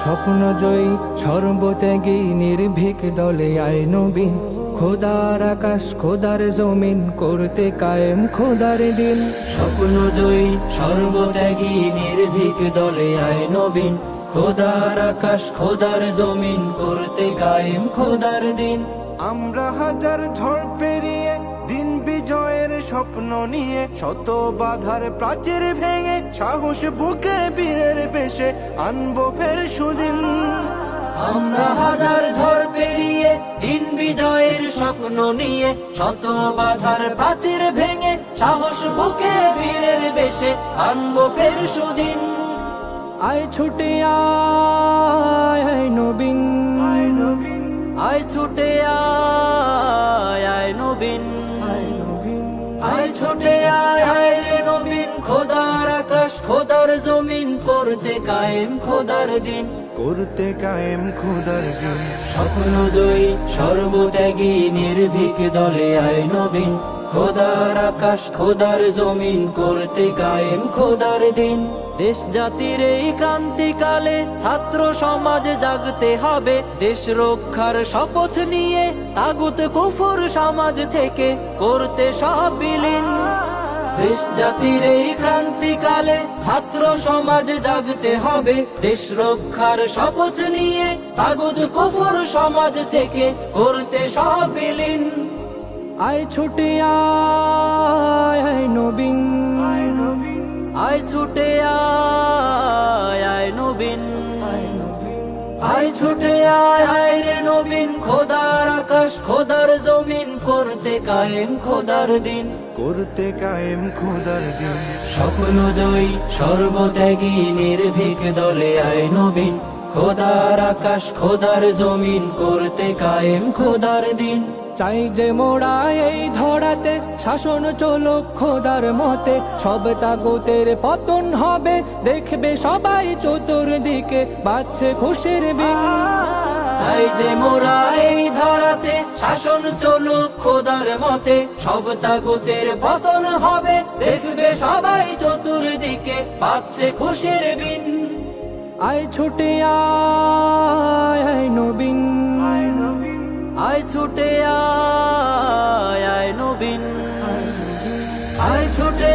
স্বপ্নজয়ী সর্বত্যাগী নির্ভীক দলে আয় নবীন, খোদার আকাশ খোদার জমিন করতে কায়েম খোদার দিন। স্বপ্নজয়ী সর্বত্যাগী নির্ভীক দলে আয় নবীন, খোদার আকাশ খোদার জমিন করতে কায়েম খোদার দিন। আমরা হাজার ঝড় পেরিয়ে দিন বিজয়ের স্বপ্ন নিয়ে, শত বাধার প্রাচীর ভেঙে সাহস বুকে বীরের বেশে আনবো ফের সুদিন। আমরা হাজার ঝড় পেরিয়ে দিন বিজয়ের স্বপ্ন নিয়ে, শত বাধার প্রাচীর ভেঙে সাহস বুকে বীরের বেশে আনবো ফের সুদিন। আয় ছুটে আয় নবীন, আয় ছুটে আয় নবীন, আয় ছুটে আয় রে নবীন, খোদার আকাশ খোদার জমিন করতে কায়েম খোদার দিন, করতে কায়েম খোদার দিন। স্বপ্নজয়ী সর্বত্যাগী নির্ভীক দলে আয় নবীন, খোদার আকাশ খোদার জমিন করতে কায়েম খোদার দিন। দেশ জাতির এই ক্রান্তিকালে ছাত্র সমাজ জাগতে হবে, দেশ রক্ষার শপথ নিয়ে তাগুত কুফর সমাজ থেকে করতে সব বিলীন। দেশ জাতির এই ক্রান্তিকালে ছাত্র সমাজ জাগতে হবে, দেশ রক্ষার শপথ নিয়ে তাগুত কুফর সমাজ থেকে করতে সব বিলীন। আয় ছুটে আয় নবীন, আয় ছুটে আয় নবীন, আয় ছুটে আয় রে নবীন, খোদার আকাশ খোদার জমিন করতে কায়েম খোদার দিন, করতে কায়েম খোদার দিন। স্বপ্নজয়ী সর্বত্যাগী নির্ভীক দলে আয় নবীন, খোদার আকাশ খোদার জমিন করতে কায়েম খোদার দিন। চাই যে মোরা এই ধরাতে শাসন চলুক খোদার মতে, সব তাগুতের পতন হবে দেখবে সবাই চতুর্দিকে বাজছে খুশির বিন। চাই যে মোরা এই ধরাতে শাসন চলুক খোদার মতে, সব তাগুতের পতন হবে দেখবে সবাই চতুর্দিকে পাচ্ছে খুশির বিন। আয় ছুটে আয় নবীন, আয় ছুটে আয় নবীন, আয় ছুটে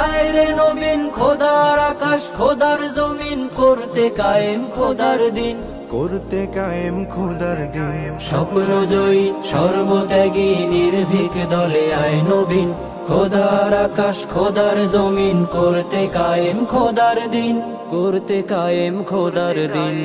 আয় রে নবীন, খোদার আকাশ খোদার জমিন করতে কায়েম খোদার দিন, করতে কায়েম খোদার দিন। স্বপ্নজয়ী সর্বত্যাগী নির্ভীক দলে আয় নবীন, খোদার আকাশ খোদার জমিন করতে কায়েম খোদার দিন, করতে কায়েম খোদার দিন।